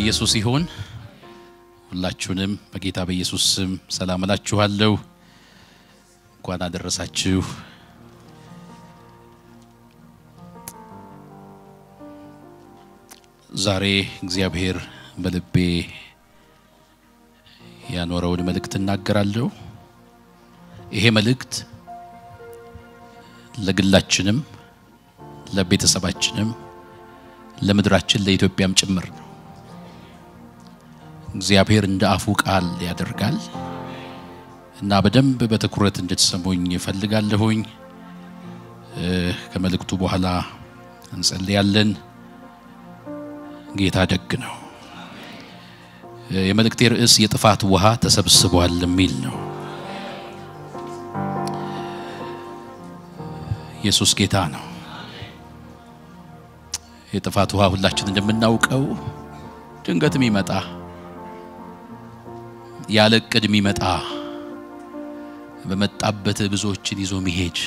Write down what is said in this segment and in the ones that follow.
ለኢየሱስ ይሁን ሁላችሁንም በጌታ በኢየሱስ ስም ሰላም እላችኋለሁ እንኳን አደረሳችሁ ዛሬ እግዚአብሔር በልቤ ያኖረውን መልእክት እናገራለሁ ይሄ መልእክት ለግላችንም ለቤተሰባችንም ለምድራችን ለኢትዮጵያም ጭምር ነው እግዚአብሔር እንደ አፉ ቃል ያደርጋል እና በደንብ በትኩረት እንድትሰሙኝ እፈልጋለሁኝ ከመልእክቱ በኋላ እንጸልያለን ጌታ ደግ ነው የመልእክቴ ርዕስ የጥፋት ውሃ ተሰብስቧል የሚል ነው ኢየሱስ ጌታ ነው የጥፋት ውሃ ሁላችን እንደምናውቀው ድንገት የሚመጣ ያለ እቅድ የሚመጣ በመጣበት ብዙዎችን ይዞ መሄድ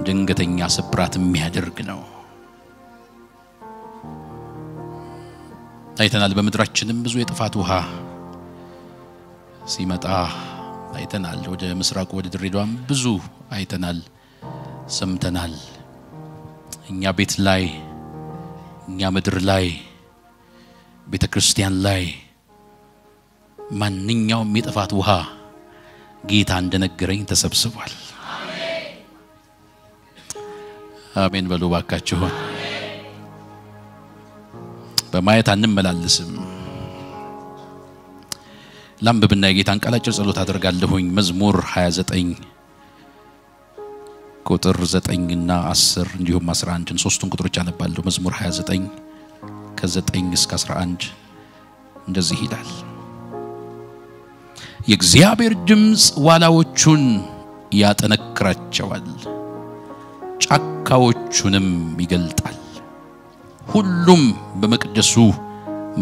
ድንገተኛ ስብራት የሚያደርግ ነው አይተናል በመድራችንም ብዙ የጥፋት ውሃ ሲመጣ አይተናል ወደ ምስራቅ ወደ ድሬዳዋም ብዙ አይተናል ሰምተናል እኛ ቤት ላይ እኛ ምድር ላይ ቤተክርስቲያን ላይ ማንኛውም የጥፋት ውሃ ጌታ እንደነገረኝ ተሰብስቧል አሜን በሉ ባካችሁ በማየት አንመላለስም ላምብብና የጌታን ቃል አጭር ጸሎት አደርጋለሁኝ መዝሙር 29 ቁጥር 9 እና 10 እንዲሁም 11 ሶስቱን ቁጥሮች አነባለሁ መዝሙር 29 ከ9 እስከ 11 እንደዚህ ይላል የእግዚአብሔር ድምጽ ዋላዎቹን ያጠነክራቸዋል ጫካዎቹንም ይገልጣል ሁሉም በመቅደሱ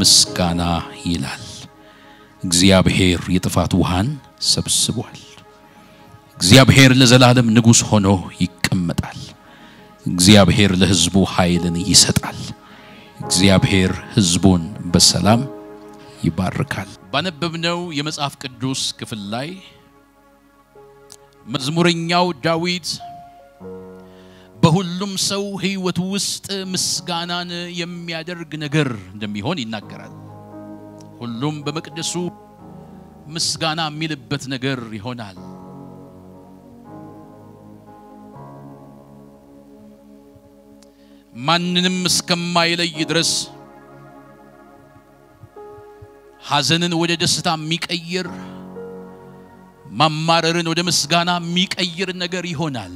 ምስጋና ይላል እግዚአብሔር የጥፋት ውሃን ሰብስቧል እግዚአብሔር ለዘላለም ንጉስ ሆኖ ይቀመጣል እግዚአብሔር ለሕዝቡ ኃይልን ይሰጣል እግዚአብሔር ሕዝቡን በሰላም ይባርካል ባነበብነው የመጽሐፍ ቅዱስ ክፍል ላይ መዝሙረኛው ዳዊት በሁሉም ሰው ሕይወት ውስጥ ምስጋናን የሚያደርግ ነገር እንደሚሆን ይናገራል ሁሉም በመቅደሱ ምስጋና የሚልበት ነገር ይሆናል ማንንም እስከማይለይ ድረስ ሐዘንን ወደ ደስታ የሚቀይር ማማረርን ወደ ምስጋና የሚቀይር ነገር ይሆናል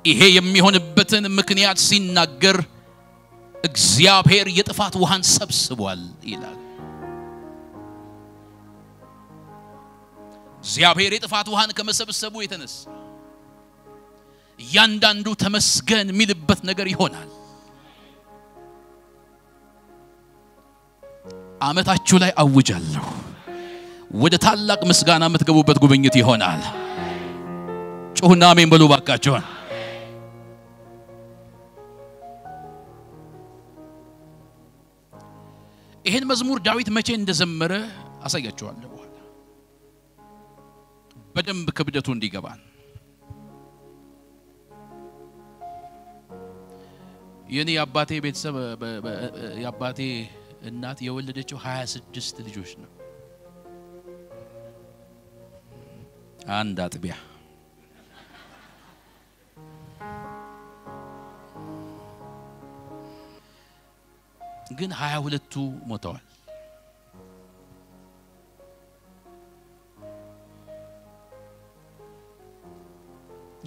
ይሄ የሚሆንበትን ምክንያት ሲናገር እግዚአብሔር የጥፋት ውሃን ሰብስቧል ይላል እግዚአብሔር የጥፋት ውሃን ከመሰብሰቡ የተነሳ ያንዳንዱ ተመስገን የሚልበት ነገር ይሆናል አመታችሁ ላይ አውጃለሁ ወደ ታላቅ ምስጋና የምትገቡበት ጉብኝት ይሆናል ጩሁና አሜን በሉ ባካችሁ ይሄን መዝሙር ዳዊት መቼ እንደዘመረ አሳያችኋለሁ በኋላ በደንብ ክብደቱ እንዲገባን የኔ አባቴ ቤተሰብ ያባቴ እናት የወለደችው 26 ልጆች ነው አንድ አጥቢያ ግን 22ቱ ሞተዋል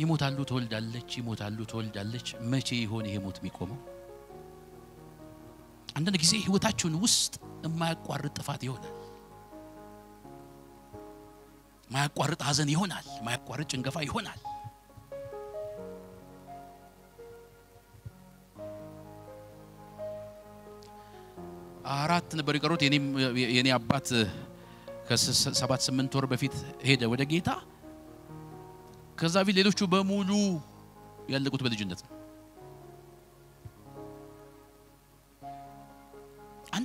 ይሞታሉ ተወልዳለች መቼ ይሆን ይሄ ሞት የሚቆመው አንድ ጊዜ ህይወታችሁን ውስጥ የማያቋርጥ ጥፋት ይሆናል ማያቋርጥ ሐዘን ይሆናል ማያቋርጥ ጭንገፋ ይሆናል አራት ነበር ይቀሩት የኔ አባት ከ7-8 ወር በፊት ሄደ ወደ ጌታ ከዛ ሌሎቹ በሙሉ ያለቁት በልጅነት ነው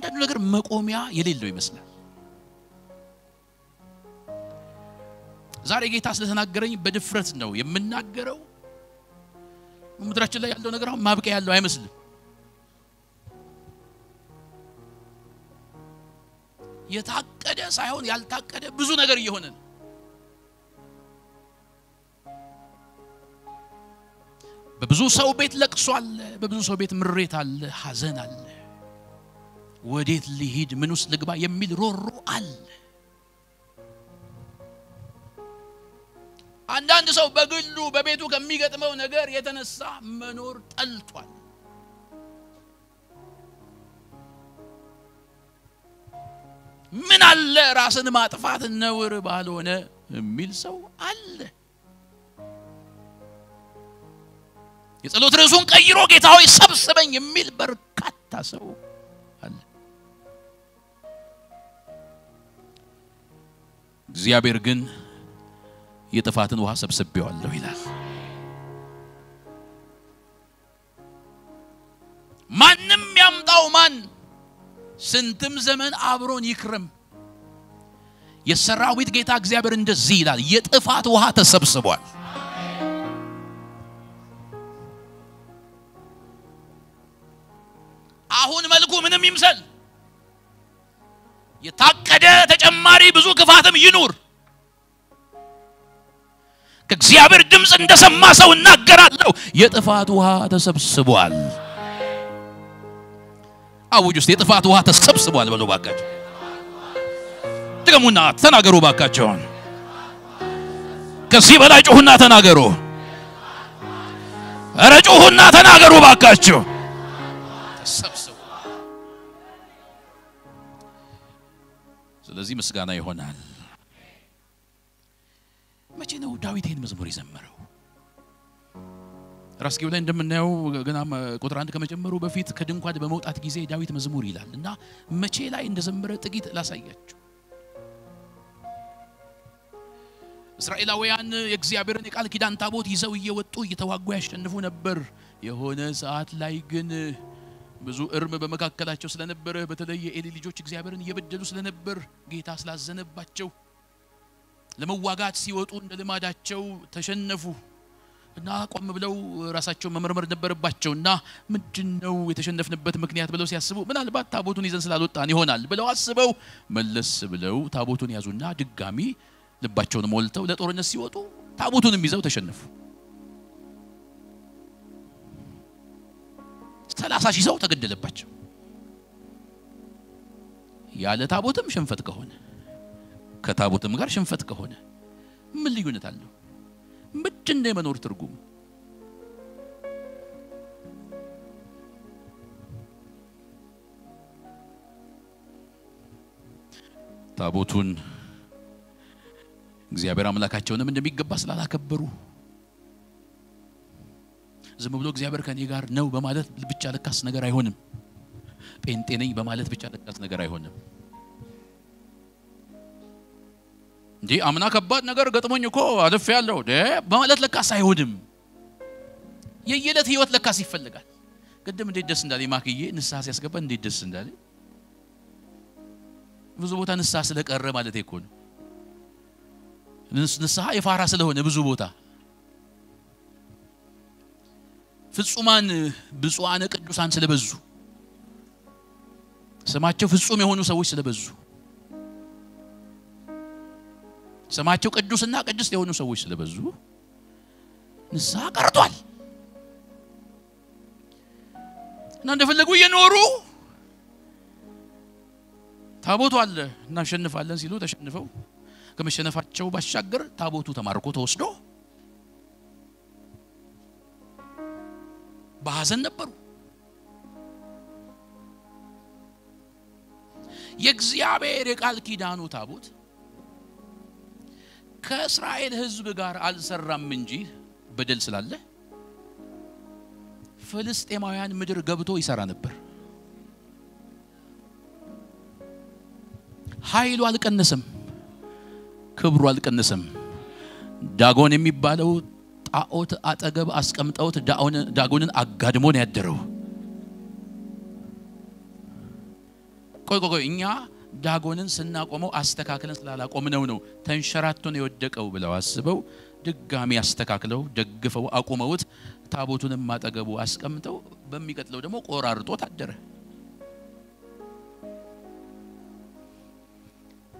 አንዳንዱ ነገር መቆሚያ የሌለው ይመስላል። ዛሬ ጌታ ስለተናገረኝ በድፍረት ነው የምናገረው። ምድራችን ላይ ያለው ነገር ማብቂያ ያለው አይመስልም። የታቀደ ሳይሆን ያልታቀደ ብዙ ነገር እየሆነ ነው። በብዙ ሰው ቤት ለቅሶ አለ፣ በብዙ ሰው ቤት ምሬት አለ፣ ሐዘን አለ። ወዴት ልሂድ ምን ውስጥ ልግባ የሚል ሮሮ አለ። አንዳንድ ሰው በግሉ በቤቱ ከሚገጥመው ነገር የተነሳ መኖር ጠልቷል። ምን አለ ራስን ማጥፋት ነውር ባልሆነ የሚል ሰው አለ። የጸሎት ርዕሱን ቀይሮ ጌታ ሆይ ሰብስበኝ የሚል በርካታ ሰው አለ። እግዚአብሔር ግን የጥፋትን ውሃ ሰብስቤዋለሁ ይላል። ማንም ያምጣው ማን ስንትም ዘመን አብሮን ይክረም የሰራዊት ጌታ እግዚአብሔር እንደዚህ ይላል፣ የጥፋት ውሃ ተሰብስቧል። አሁን መልኩ ምንም ይምሰል የታቀደ ተጨማሪ ብዙ ክፋትም ይኑር ከእግዚአብሔር ድምጽ እንደሰማ ሰው እናገራለሁ፣ የጥፋት ውሃ ተሰብስቧል። አውጅ ውስጥ የጥፋት ውሃ ተሰብስቧል በሉ ባካችሁ። ድገሙና ተናገሩ ባካችሁ። ከዚህ በላይ ጮሁና ተናገሩ። ኧረ ጮሁና ተናገሩ ባካችሁ። ተሰብስቧል። ስለዚህ ምስጋና ይሆናል። መቼ ነው ዳዊት ይሄን መዝሙር የዘመረው? ራስጌው ላይ እንደምናየው ገና ቁጥር 1 ከመጀመሩ በፊት ከድንኳን በመውጣት ጊዜ ዳዊት መዝሙር ይላል እና መቼ ላይ እንደዘመረ ጥቂት ላሳያችሁ። እስራኤላውያን የእግዚአብሔርን የቃል ኪዳን ታቦት ይዘው እየወጡ እየተዋጉ ያሸንፉ ነበር። የሆነ ሰዓት ላይ ግን ብዙ እርም በመካከላቸው ስለነበረ በተለይ የኤሊ ልጆች እግዚአብሔርን እየበደሉ ስለነበር ጌታ ስላዘነባቸው ለመዋጋት ሲወጡ እንደልማዳቸው ተሸነፉ እና ቆም ብለው ራሳቸው መመርመር ነበረባቸውና ምንድነው የተሸነፍንበት ምክንያት ብለው ሲያስቡ ምናልባት ታቦቱን ይዘን ስላልወጣን ይሆናል ብለው አስበው መለስ ብለው ታቦቱን ያዙና ድጋሚ ልባቸውን ሞልተው ለጦርነት ሲወጡ ታቦቱንም ይዘው ተሸነፉ። 30,000 ሰው ተገደለባቸው። ያለ ታቦትም ሽንፈት ከሆነ ከታቦትም ጋር ሽንፈት ከሆነ ምን ልዩነት አለው? ምንድነው የመኖር ትርጉም? ታቦቱን እግዚአብሔር አምላካቸውንም እንደሚገባ ስላላከበሩ ዝም ብሎ እግዚአብሔር ከኔ ጋር ነው በማለት ብቻ ለካስ ነገር አይሆንም። ጴንጤ ነኝ በማለት ብቻ ለካስ ነገር አይሆንም። እንዴ አምና ከባድ ነገር ገጥሞኝ እኮ አልፍ ያለው በማለት ለካስ አይሆንም። የየለት ህይወት ለካስ ይፈልጋል። ቅድም እንዴት ደስ እንዳለኝ ማክዬ ንስሐ ሲያስገባ እንዴት ደስ እንዳለኝ ብዙ ቦታ ንስሐ ስለቀረ ማለት እኮ ነው። ንስሐ የፋራ ስለሆነ ብዙ ቦታ ፍጹማን ብፁዓን ቅዱሳን ስለበዙ ስማቸው ፍጹም የሆኑ ሰዎች ስለበዙ ስማቸው ቅዱስና ቅድስት የሆኑ ሰዎች ስለበዙ ንስሐ ቀርቷል። እና እንደፈለጉ እየኖሩ ታቦቱ አለ እናሸንፋለን ሲሉ ተሸንፈው ከመሸነፋቸው ባሻገር ታቦቱ ተማርኮ ተወስዶ በሐዘን ነበሩ። የእግዚአብሔር የቃል ኪዳኑ ታቦት ከእስራኤል ሕዝብ ጋር አልሰራም እንጂ በደል ስላለ ፍልስጤማውያን ምድር ገብቶ ይሰራ ነበር። ኃይሉ አልቀነሰም፣ ክብሩ አልቀነሰም። ዳጎን የሚባለው ጣዖት አጠገብ አስቀምጠውት ዳጎንን አጋድሞን ያደረው ቆይ እኛ ዳጎንን ስናቆመው አስተካክለን ስላላቆምነው ነው ተንሸራቶ ነው የወደቀው ብለው አስበው ድጋሚ አስተካክለው ደግፈው አቆመውት ታቦቱንም ማጠገቡ አስቀምጠው በሚቀጥለው ደግሞ ቆራርጦ ታደረ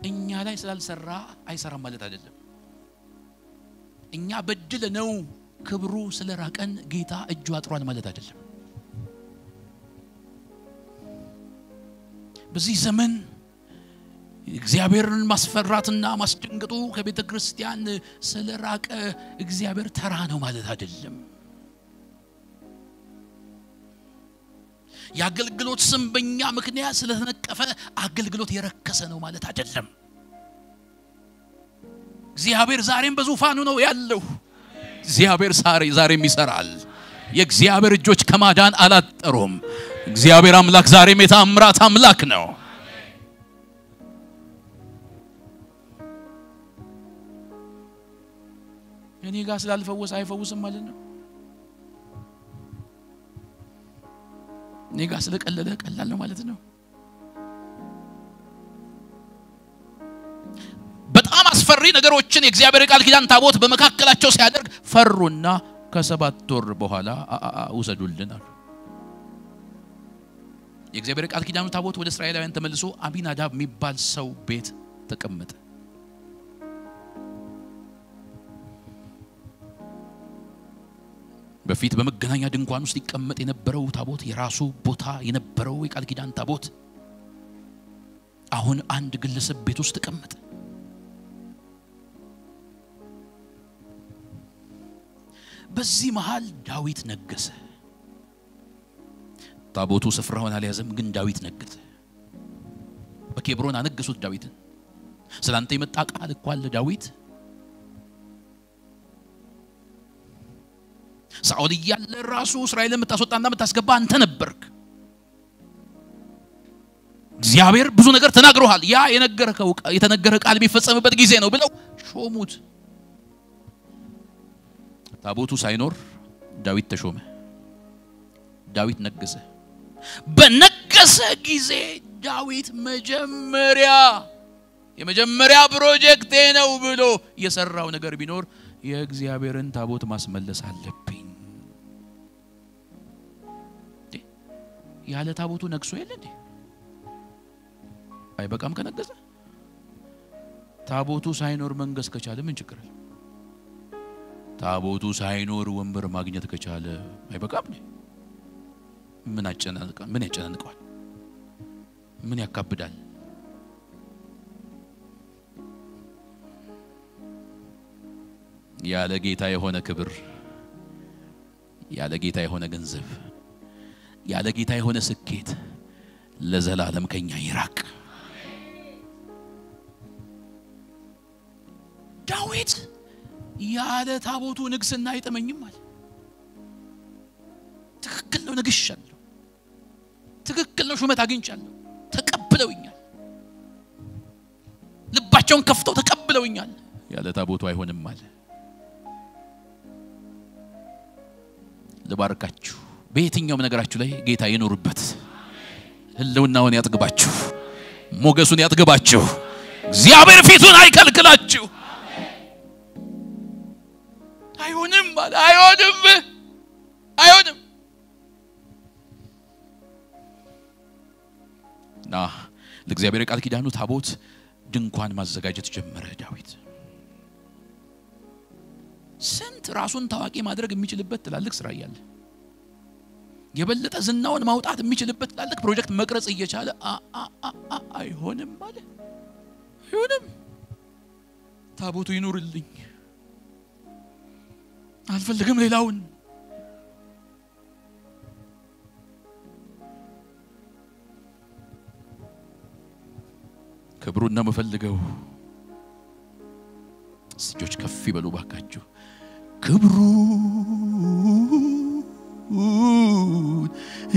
እኛ ላይ ስላልሰራ አይሰራም ማለት አይደለም እኛ በድለ ነው ክብሩ ስለራቀን ጌታ እጁ አጥሯል ማለት አይደለም በዚህ ዘመን እግዚአብሔርን ማስፈራትና ማስደንገጡ ከቤተ ክርስቲያን ስለራቀ እግዚአብሔር ተራ ነው ማለት አይደለም ያገልግሎት ስም በእኛ ምክንያት ስለተነቀፈ አገልግሎት የረከሰ ነው ማለት አይደለም እግዚአብሔር ዛሬም በዙፋኑ ነው ያለው እግዚአብሔር ዛሬም ይሰራል የእግዚአብሔር እጆች ከማዳን አላጠሩም እግዚአብሔር አምላክ ዛሬም የተአምራት አምላክ ነው እኔ ጋር ስላልፈወስ አይፈውስም ማለት ነው እኔ ጋር ስለቀለለ ቀላል ነው ማለት ነው በጣም አስፈሪ ነገሮችን የእግዚአብሔር ቃል ኪዳን ታቦት በመካከላቸው ሲያደርግ ፈሩና ከ7 ወር በኋላ ውሰዱልን አሉ የእግዚአብሔር ቃል ኪዳኑ ታቦት ወደ እስራኤላውያን ተመልሶ አቢናዳብ የሚባል ሰው ቤት ተቀመጠ በፊት በመገናኛ ድንኳን ውስጥ ይቀመጥ የነበረው ታቦት የራሱ ቦታ የነበረው የቃል ኪዳን ታቦት አሁን አንድ ግለሰብ ቤት ውስጥ ተቀመጠ በዚህ መሃል ዳዊት ነገሰ ታቦቱ ስፍራውን አልያዘም ግን ዳዊት ነገሰ በኬብሮን አነገሱት ዳዊትን ስላንተ የመጣ ቃል እኮ አለ ዳዊት ሳኦል ያለ ራሱ እስራኤልን መታስወጣና መታስገባ አንተ ነበርክ እግዚአብሔር ብዙ ነገር ተናግሮሃል ያ የተነገረ ቃል ቢፈጸምበት ጊዜ ነው ብለው ሾሙት ታቦቱ ሳይኖር ዳዊት ተሾመ ዳዊት ነገሰ በነገሰ ጊዜ ዳዊት የመጀመሪያ ፕሮጀክት ነው ብሎ የሰራው ነገር ቢኖር የእግዚአብሔርን ታቦት ማስመለስ አለብኝ ያለ ታቦቱ ነግሶ የለንዴ አይበቃም ከነገሰ ታቦቱ ሳይኖር መንገስ ከቻለ ምን ችግር አለ ታቦቱ ሳይኖር ወንበር ማግኘት ከቻለ አይበቃም ምን ያጨናንቀዋል ምን ያካብዳል ያለ ጌታ የሆነ ክብር ያለ ጌታ የሆነ ገንዘብ ያለ ጌታ የሆነ ስኬት ለዘላለም ከኛ ይራቅ ዳዊት ያለ ታቦቱ ንግስና አይጠመኝም ማለት ትክክል ነው ንግሻለሁ ትክክል ነው ሹመት አግኝቻለሁ ተቀብለውኛል ልባቸውን ከፍተው ተቀብለውኛል ያለ ታቦቱ አይሆንም ማለት ለባርካችሁ በየትኛውም ነገራችሁ ላይ ጌታ ይኖርበት ህልውናውን ያጥግባችሁ ሞገሱን ያጥግባችሁ እግዚአብሔር ፊቱን አይከልክላችሁ አይሆንም ማለት አይሆንም ና ለእግዚአብሔር ቃል ኪዳኑ ታቦት ድንኳን ማዘጋጀት ጀመረ ዳዊት ስንት ራሱን ታዋቂ ማድረግ የሚችልበት ትላልቅ ስራ ያለ የበለጠ ዝናውን ማውጣት የሚችልበት ትላልቅ ፕሮጀክት መቅረጽ እየቻለ አይሆንም ማለት አይሆንም ታቦቱ ይኑርልኝ አልፈልግም ሌላውን ክብሩን ነው መፈልገው እጆች ከፍ ይበሉ ባካችሁ ክብሩ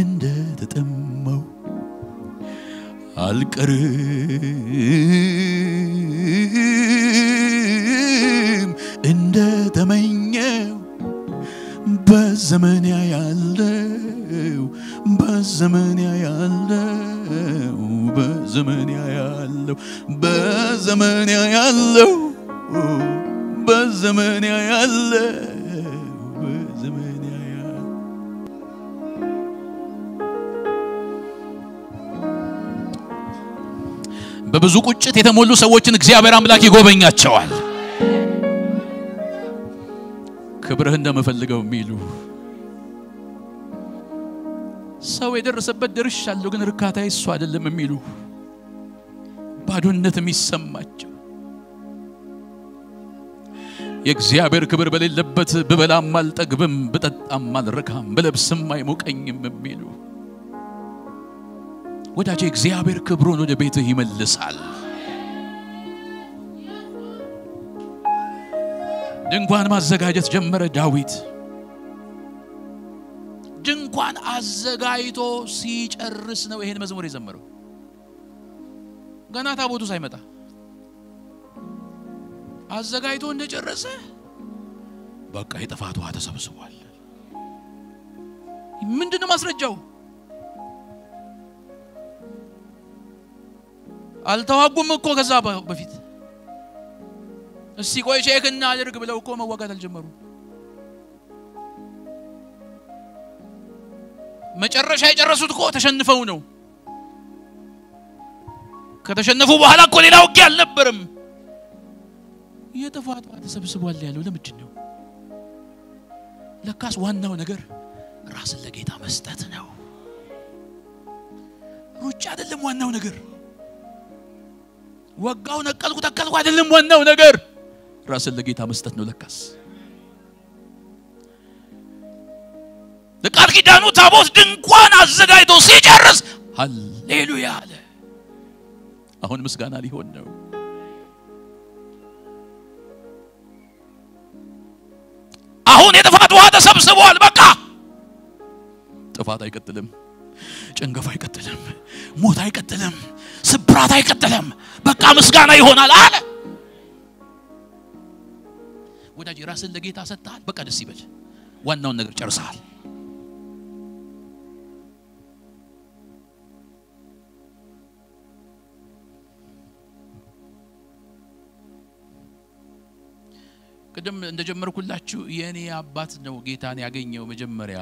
እንደ ተጠማው አልቀርም እንደ ተመኘው በዘመን ያለው በዘመን ያለው በዘመን ያለው በዘመን ያለው በብዙ ቁጭት የተሞሉ ሰዎችን እግዚአብሔር አምላክ ይጎበኛቸዋል ክብርህን እንደምፈልገው የሚሉ ሰው የደረሰበት ደርሻለሁ ግን ርካታዬ እሱ አይደለም የሚሉ ባዶነት የሚሰማቸው የእግዚአብሔር ክብር በሌለበት በበላም አልጠግብም በጠጣም አልረካም በለብስም አይሞቀኝም የሚሉ ወዳጄ እግዚአብሔር ክብሩን ወደ ቤትህ ይመልሳል ድንኳን ማዘጋጀት ጀመረ ዳዊት ድንኳን አዘጋጅቶ ሲጨርስ ነው ይሄን መዝሙር የዘመረው ገና ታቦቱ ሳይመጣ አዘጋጅቶ እንደጨረሰ በቃ የጥፋት ውሃ ተሰብስቧል ምንድነው ማስረጃው አልተዋጉም እኮ ከዛ በፊት እስቲ ቆይ ቼክና አድርግ ብለው እኮ መዋጋት አልጀመሩ መጨረሻ የጨረሱት እኮ ተሸንፈው ነው ከተሸነፉ በኋላ እኮ ሌላ ውጊያ አልነበረም የጥፋት ውሃ ተሰብስቧል ያለው ለምንድን ነው ለካስ ዋናው ነገር ራስን ለጌታ መስጠት ነው ሩጫ አይደለም ዋናው ነገር ወጋው ነቀልኩ ተከልኩ አይደለም ዋናው ነገር ራስን ለጌታ መስጠት ነው ለካስ ለቃል ኪዳኑ ታቦት ድንኳን አዘጋጅቶ ሲጨርስ ሃሌሉያ አለ አሁን ምስጋና ሊሆን ነው አሁን የጥፋት ውሃ ተሰብስቧል በቃ ጥፋት አይቀጥልም ጭንገፋ አይቀጥልም ሞት አይቀጥልም ስብራት አይቀጥልም በቃ ምስጋና ይሆናል አለ ወዳጅ ራስን ለጌታ ሰጥተሃል በቃ ደስ ይበል ዋናውን ነገር ጨርሰሃል ቀደም እንደጀመርኩላችሁ የኔ አባት ነው ጌታን ያገኘው መጀመሪያ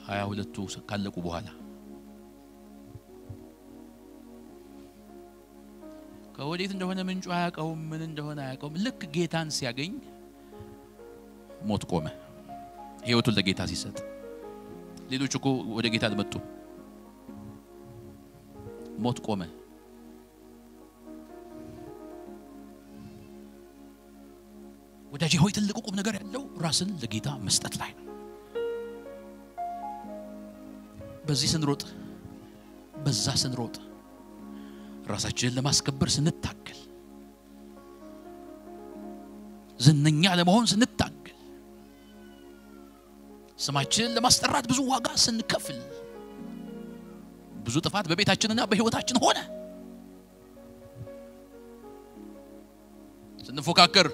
22 ካለቁ በኋላ ከወዴት እንደሆነ ምንጩ አያውቀውም ምን እንደሆነ አያውቀውም ልክ ጌታን ሲያገኝ ሞት ቆመ ህይወቱን ለጌታ ሲሰጥ ሌሎች እኮ ወደ ጌታ አልመጡ ሞት ቆመ ወዳጄ ሆይ ትልቁ ቁም ነገር ያለው ራስን ለጌታ መስጠት ላይ ነው በዚህ ስንሮጥ በዛ ስንሮጥ ራሳችንን ለማስከበር ስንታገል ዝነኛ ለመሆን ስንታገል ስማችንን ለማስጠራት ብዙ ዋጋ ስንከፍል ብዙ ጥፋት በቤታችንና በህይወታችን ሆነ ስንፎካከር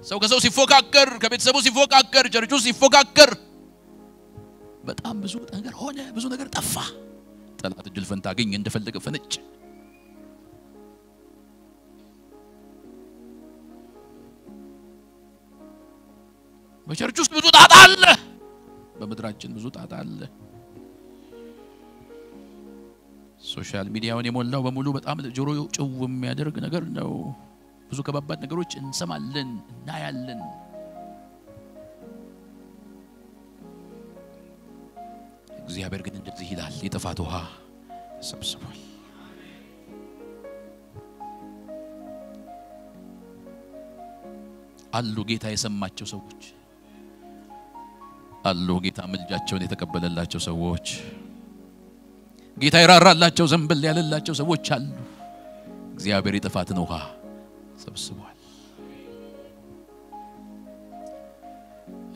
ሰው ከሰው ሲፎካከር ከቤተሰቡ ሲፎካከር ቸርቹ ሲፎካከር በጣም ብዙ ነገር ሆነ ብዙ ነገር ጠፋ ጠላት እድል ፈንታ አገኘ እንደፈለገ ፈነጭ በቸርቹ ውስጥ ብዙ ጣጣ አለ በመድራችን ብዙ ጣጣ አለ ሶሻል ሚዲያውን የሞላው በሙሉ በጣም ጆሮ ጭው የሚያደርግ ነገር ነው ብዙ ከባባድ ነገሮች እንሰማለን እናያለን እግዚአብሔር ግን እንደዚህ ይላል የጥፋት ውሃ ሰብስቧል አሉ ጌታ የሰማቸው ሰዎች አሉ ጌታ ምልጃቸውን የተቀበለላቸው ሰዎች ጌታ ይራራላቸው ዘንበል ያለላቸው ሰዎች አሉ እግዚአብሔር የጥፋትን ውሃ ሰብስቧል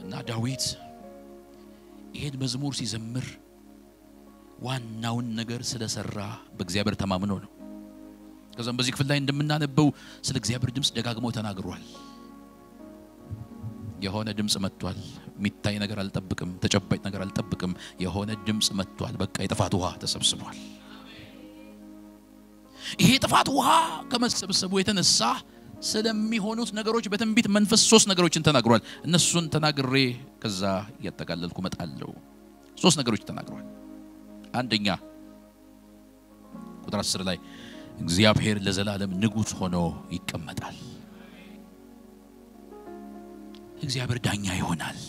እና ዳዊት ይሄን መዝሙር ሲዘምር ዋናውን ነገር ስለሰራ በእግዚአብሔር ተማምኖ ነው ከዛም በዚህ ክፍል ላይ እንደምናነበው ስለ እግዚአብሔር ድምጽ ደጋግሞ ተናግሯል የሆነ ድምጽ መጥቷል ሚታይ ነገር አልጠብቅም ተጨባጭ ነገር አልጠብቅም የሆነ ድምጽ መጥቷል በቃ የጥፋት ውሃ ተሰብስቧል ይሄ ጥፋት ውሃ ከመሰብሰቡ የተነሳ ስለሚሆኑት ነገሮች በትንቢት መንፈስ 3 ነገሮችን ተናግሯል እነሱን ተናግሬ ከዛ ያጠቃለልኩ መጣለው 3 ነገሮች ተናግሯል አንደኛ ቁጥር 10 ላይ እግዚአብሔር ለዘላለም ንጉስ ሆኖ ይቀመጣል እግዚአብሔር ዳኛ ይሆናል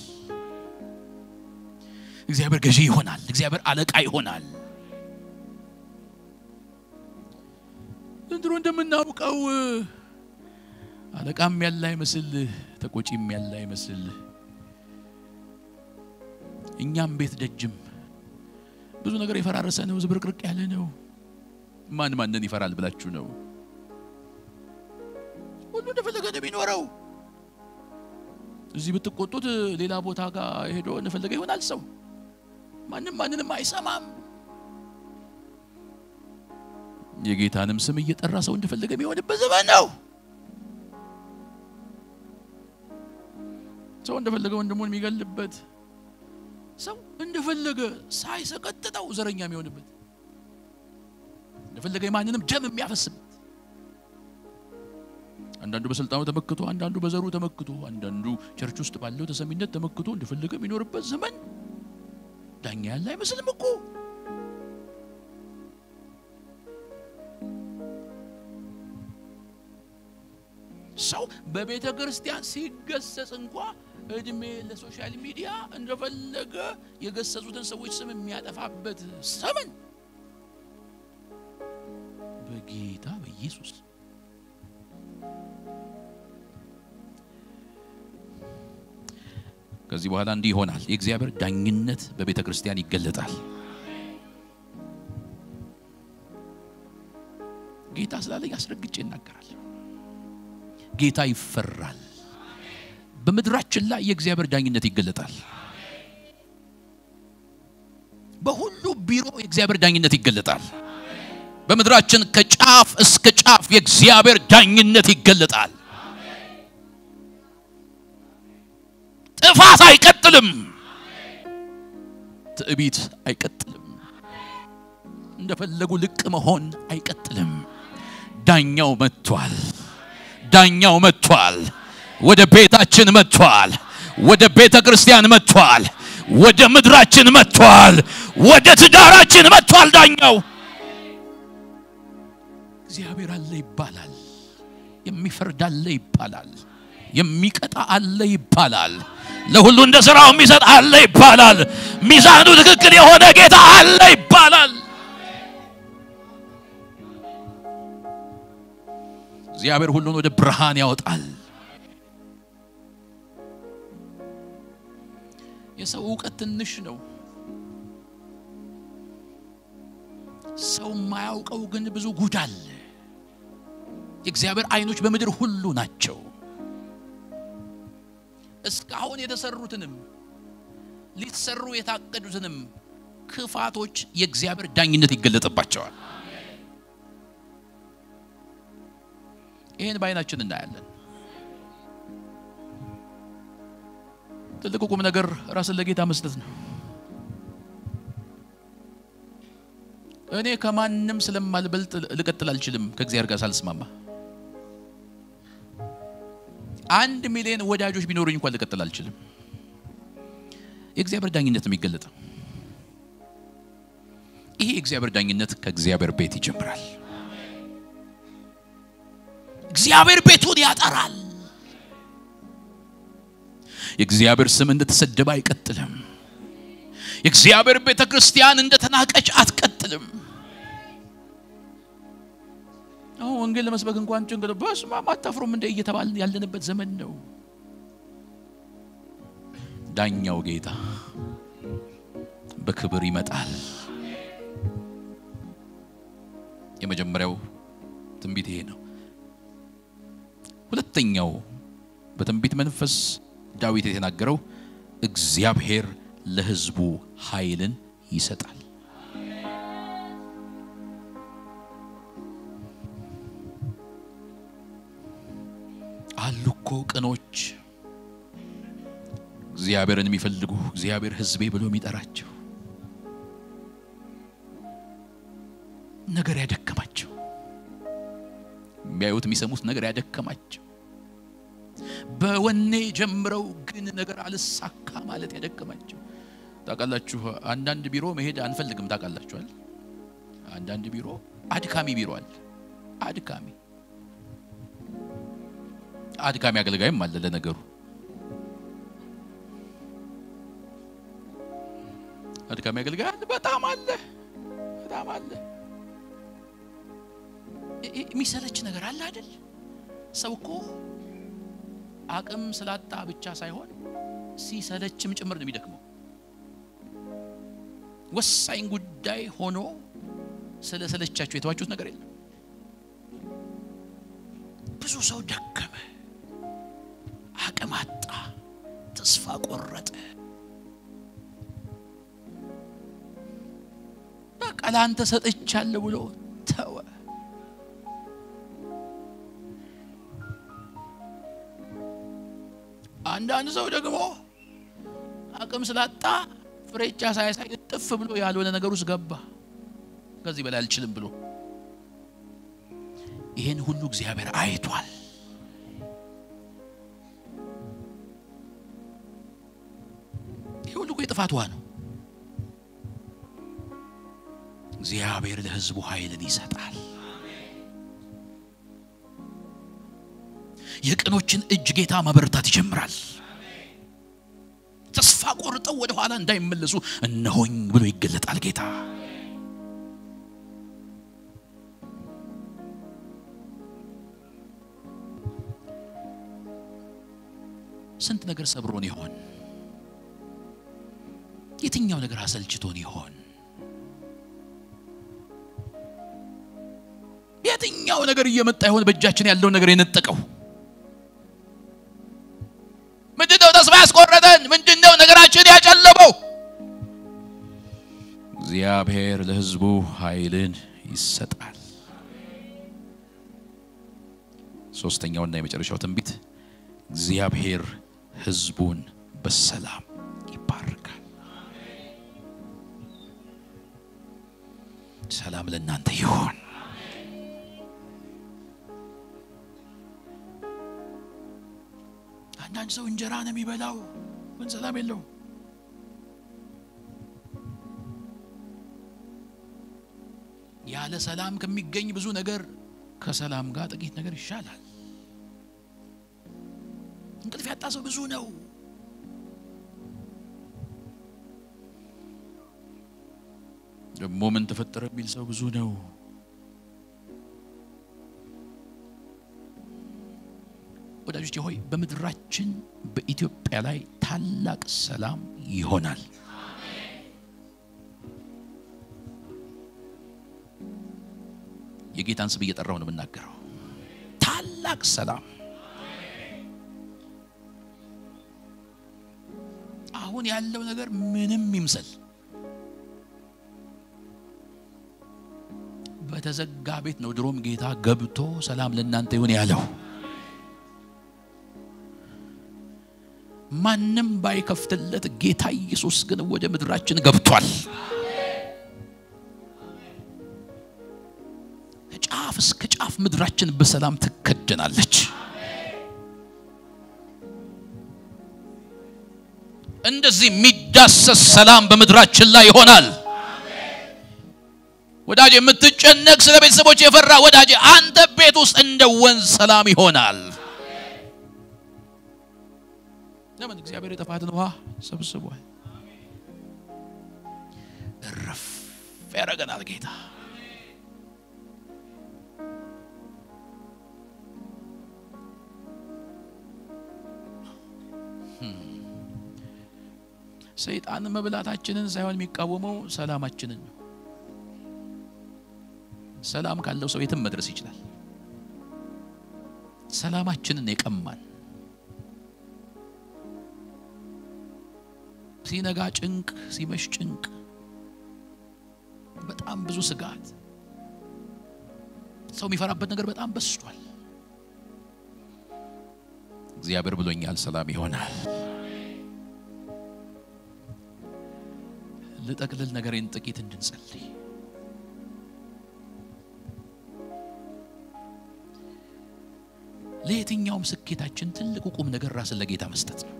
እግዚአብሔር ገዢ ይሆናል እግዚአብሔር አለቃ ይሆናል እንድሮ እንደምናውቀው አለቃም ያለ አይመስል ተቆጪም ያለ አይመስል እኛም ቤት ደጅም ብዙ ነገር ይፈራረሰ ነው ዝብርቅርቅ ያለ ነው ማንን ይፈራል ብላችሁ ነው ሁሉ እንደፈለገ ነው የሚኖረው እዚህ ብትቆጡት ሌላ ቦታ ጋር ሄዶ እንደፈለገ ይሆናል ሰው ማንንም አይሰማም የጌታንም ስም እየጠራ ሰው እንደፈለገ የሚሆንበት ዘመን ነው ሰው እንደፈለገ ወንድሙን የሚገልበት ሰው እንደፈለገ ሳይሰቀጥጠው ዘረኛ የሚሆንበት እንደፈለገ የማንንም ደም የሚያፈስበት አንዳንዱ በስልጣኑ ተመክቶ አንዳንዱ በዘሩ ተመክቶ አንዳንዱ ቸርች ውስጥ ባለው ተሰሚነት ተመክቶ እንደፈለገ የሚኖርበት ዘመን ዳኛ ያለ አይመስልም እኮ ሰው በቤተ ክርስቲያን ሲገሰጽ እንኳን እድሜ ለሶሻል ሚዲያ እንደፈለገ የገሰጹትን ሰዎች ስም የሚያጠፋበት ዘመን በጌታ በኢየሱስ ከዚህ በኋላ እንዲህ ይሆናል የእግዚአብሔር ዳኝነት በቤተ ክርስቲያን ይገለጣል ጌታ ስላለኝ አስረግጬ እናገራለሁ ጌታ ይፈራል በመድራችን ላይ የእግዚአብሔር ዳኝነት ይገለጣል በሁሉ ቢሮ የእግዚአብሔር ዳኝነት ይገለጣል በመድራችን ከጫፍ እስከ ጫፍ የእግዚአብሔር ዳኝነት ይገለጣል ጥፋት አይቀጥልም ትዕቢት አይቀጥልም እንደፈለጉ ልቅ መሆን አይቀጥልም ዳኛው መጥቷል ወደ ቤታችን መጥቷል ወደ ቤተ ክርስቲያን መጥቷል ወደ ምድራችን መጥቷል ወደ ትዳራችን መጥቷል ዳኛው እግዚአብሔር አለ ይባላል የሚፈርድ አለ ይባላል የሚቀጣ አለ ይባላል ለሁሉ እንደ ሥራው የሚሰጥ አለ ይባላል ሚዛኑ ትክክል የሆነ ጌታ አለ ይባላል እግዚአብሔር ሁሉን ወደ ብርሃን ያወጣል የሰው ዕውቀት ትንሽ ነው ሰው ማያውቀው ግን ብዙ ጉድ አለ የእግዚአብሔር አይኖች በመድር ሁሉ ናቸው እስካሁን የተሰሩትንም ሊሰሩ የታቀዱትንም ክፋቶች የእግዚአብሔር ዳኝነት ይገለጥባቸዋል ይሄን ባይናችን እናያለን ትልቁ ቁም ነገር ራስን ለጌታ መስጠት ነው እኔ ከማንንም ስለማልበልጥ ልቀጥል አልችልም ከእግዚአብሔር ጋር ሳልስማማ 1 ሚሊዮን ወዳጆች ቢኖሩኝ እንኳን ልቀጥል አልችልም የእግዚአብሔር ዳኝነት የሚገለጠው ይሄ የእግዚአብሔር ዳኝነት ከእግዚአብሔር ቤት ይጀምራል እግዚአብሔር ቤቱን ያጠራል የእግዚአብሔር ስም እንደተሰደበ አይቀጥልም የእግዚአብሔር ቤተ ክርስቲያን እንደተናቀች አትቀጥልም ወንጌል ለመስበክ እንኳን ጭንቀት በስማ ማታፍሩም እንደ እየተባልን ያለንበት ዘመን ነው ዳኛው ጌታ በክብር ይመጣል የመጀመሪያው ትንቢት ይሄ ነው ሁለተኛው በትንቢት መንፈስ ዳዊት የተናገረው እግዚአብሔር ለሕዝቡ ኃይልን ይሰጣል አሉኮ ቀኖች እግዚአብሔርን የሚፈልጉ እግዚአብሔር ሕዝቤ ብሎ የሚጠራቸው ነገር ያደከማቸው የሚያዩት የሚሰሙት ነገር ያደከማቸው በወኔ ጀምረው ግን ነገር አልሳካ ማለት ያደከማቸው ታውቃላችሁ አንዳንድ ቢሮ መሄድ አንፈልግም ታውቃላችኋል አንዳንድ ቢሮ አድካሚ ቢሮ አለ አድካሚ አገልጋይም አለ ለነገሩ አድካሚ አገልጋይ በጣም አለ የሚሰለች ነገር አለ አይደል ሰው እኮ አቅም ስላጣ ብቻ ሳይሆን ሲሰለችም ጭምር ነው የሚደክመው ወሳኝ ጉዳይ ሆኖ ስለሰለቻችሁ የተዋችሁት ነገር የለም ብዙ ሰው ደከመ አቅም አጣ ተስፋ ቆረጠ በቃ ላንተ ሰጥቻለሁ ብሎ ተወ አንዳንድ ሰው ደግሞ አቅም ስላጣ ፍሬቻ ሳይሳይ ጥፍ ብሎ ያልሆነ ነገር ውስጥ ገባ ከዚህ በላይ አልችልም ብሎ ይሄን ሁሉ እግዚአብሔር አይቷል ይሄ ሁሉ የጥፋት ውሃ ነው እግዚአብሔር ለሕዝቡ ኃይልን ይሰጣል የቅኖችን እጅ ጌታ ማበረታት ይጀምራል ተስፋ ቆርጠው ወደ ኋላ እንዳይመለሱ እነሆኝ ብሎ ይገለጣል ጌታ ስንት ነገር ሰብሮን ይሆን የትኛው ነገር አሰልችቶን ይሆን የትኛው ነገር እየመጣ ይሆን በእጃችን ያለው ነገር የነጠቀው ምንድነው ተስፋ ያስቆረጠን ምንድነው ነገራችን ያጨለመው እግዚአብሔር ለሕዝቡ ኃይልን ይሰጣል ሶስተኛውና የመጨረሻው ትንቢት እግዚአብሔር ሕዝቡን በሰላም ይባርካል ሰላም ለእናንተ ይሁን አንዳንድ ሰው እንጀራ ነው የሚበላው ምን ሰላም የለው ያለ ሰላም ከሚገኝ ብዙ ነገር ከሰላም ጋር ጥቂት ነገር ይሻላል እንቅልፍ ያጣ ሰው ብዙ ነው ደግሞ ምን ተፈጠረ የሚል ሰው ብዙ ነው ወዳጆቼ ሆይ በመድራችን በኢትዮጵያ ላይ ታላቅ ሰላም ይሆናል የጌታን ስም እየጠራው ነው የምናገረው ታላቅ ሰላም አሁን ያለው ነገር ምንም ይምሰል በተዘጋ ቤት ነው ድሮም ጌታ ገብቶ ሰላም ለእናንተ ይሁን ያለው ማንንም ባይከፍትለት ጌታ ኢየሱስ ግን ወደ ምድራችን ገብቷል ከጫፍ እስከ ጫፍ ምድራችን በሰላም ትከደናለች እንደዚህ የሚዳሰስ ሰላም በምድራችን ላይ ይሆናል ወዳጄ የምትጨነቅ ስለ ቤተሰቦች የፈራ ወዳጄ አንተ ቤት ውስጥ እንደ ወንዝ ሰላም ይሆናል ለምን እግዚአብሔር የጠፋትን ውሃ ሰብስቧል እረፍ ያረጋናል ጌታ ሰይጣን መብላታችንን ሳይሆን የሚቃወመው ሰላማችንን ነው ሰላም ካለው ሰው የትም መድረስ ይችላል ሰላማችንን የቀማን ሲነጋ ጭንቅ ሲመሽ ጭንቅ በጣም ብዙ ስጋት ሰው የሚፈራበት ነገር በጣም በስቷል እግዚአብሔር ብሎኛል ሰላም ይሆናል ለጠቅልል ነገርን ጥቂት እንድንጸልይ ለየትኛውም ስኬታችን ትልቁ ቁም ነገር ራስን ለጌታ መስጠት ነው።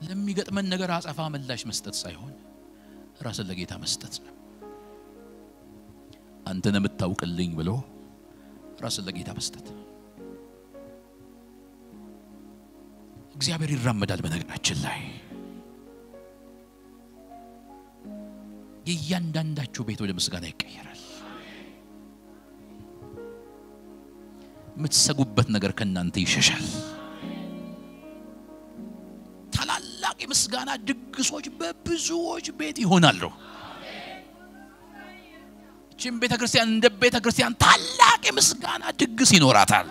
ለሚገጥመን ነገር አጸፋ ምላሽ መስጠት ሳይሆን ራስን ለጌታ መስጠት ነው። አንተን የምታውቅልኝ ብሎ ራስን ለጌታ መስጠት። እግዚአብሔር ይራመዳል በነገራችን ላይ። የእያንዳንዳችሁ ቤት ወደ ምስጋና ይቀየራል። የምትሰጉበት ነገር ከናንተ ይሸሻል። ታላላቅ የምስጋና ድግሶች በብዙዎች ቤት ይሆናሉ። እቺም ቤተክርስቲያን እንደ ቤተክርስቲያን ታላቅ የምስጋና ድግስ ይኖራታል።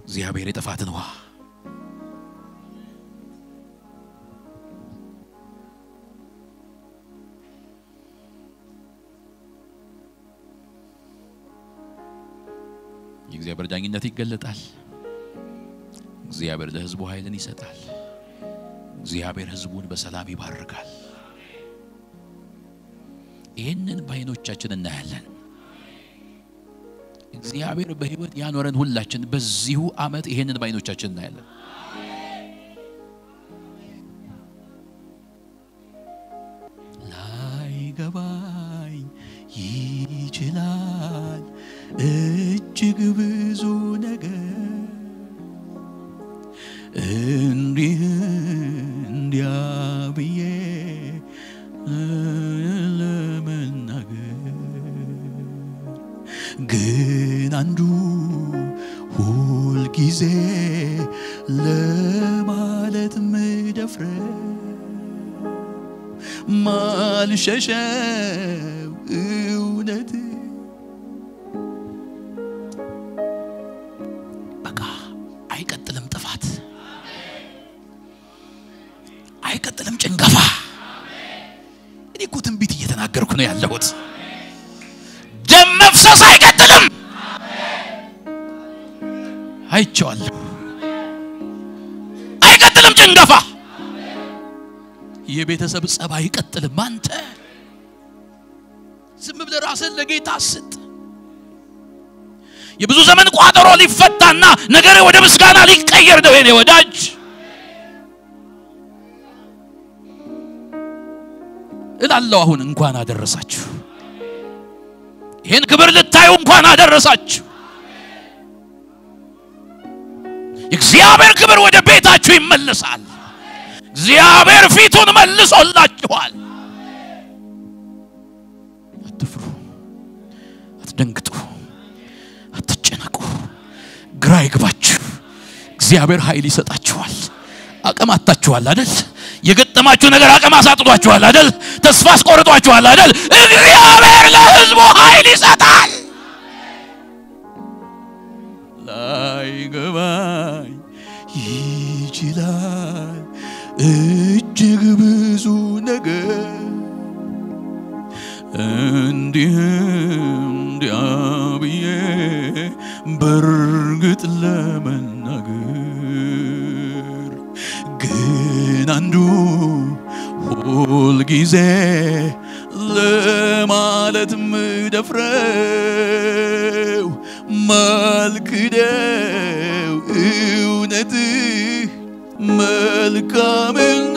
እግዚአብሔር የጥፋትን ውሃ የእግዚአብሔር ዳኝነት ይገለጣል። እግዚአብሔር ለሕዝቡ ኃይልን ይሰጣል። እግዚአብሔር ሕዝቡን በሰላም ይባርካል። ይሄንን ባይኖቻችን እናያለን። እግዚአብሔር በህይወት ያኖረን ሁላችን በዚሁ አመት ይሄንን ባይኖቻችን እናያለን። ላይ ገባኝ ይችላል እጅግ ብዙ ነገር እንዲያብዬ ለመናገር ግን አንዱ ሁል ጊዜ ለማለት ምደፍረው ማልሸሸው እውነት በቃ አይቀጥልም ጥፋት አይቀጥልም ጭንገፋ እኔ እኮ ትንቢት እየተናገርኩ ነው ያለሁት ደም መፍሰስ አይቀጥልም አይቻለሁ አይቀጥልም ጭንገፋ የቤተሰብ ጸባ አይቀጥልም አንተ ዝም ብለህ ራስን ለጌታ ስጥ የብዙ ዘመን ቋጠሮ ሊፈታና ነገር ወደ ምስጋና ሊቀየር ነው የኔ ወዳጅ እላለሁ አሁን እንኳን አደረሳችሁ ይሄን ክብር ልታዩ እንኳን አደረሳችሁ እግዚአብሔር ክብር ወደ ቤታችሁ ይመለሳል እግዚአብሔር ፊቱን መልሶላችኋል አትፍሩ አትደንግጡ አትጨነቁ ግራ ይግባችሁ እግዚአብሔር ኃይል ይሰጣችኋል አቅም አጣችኋል አይደል የገጠማችሁ ነገር አቅም አሳጥቷችኋል አይደል ተስፋ አስቆርጧችኋል አይደል እግዚአብሔር ለሕዝቡ ኃይል ይሰጣል ላይ ገባኝ ይችላል እጅግ ብዙ ነገር እንዲያብዬ በርግጥ ለመናገር ግን አንዱ ሁል ጊዜ ለማለት ምደፍረው መልክደው እውነትህ መልካምን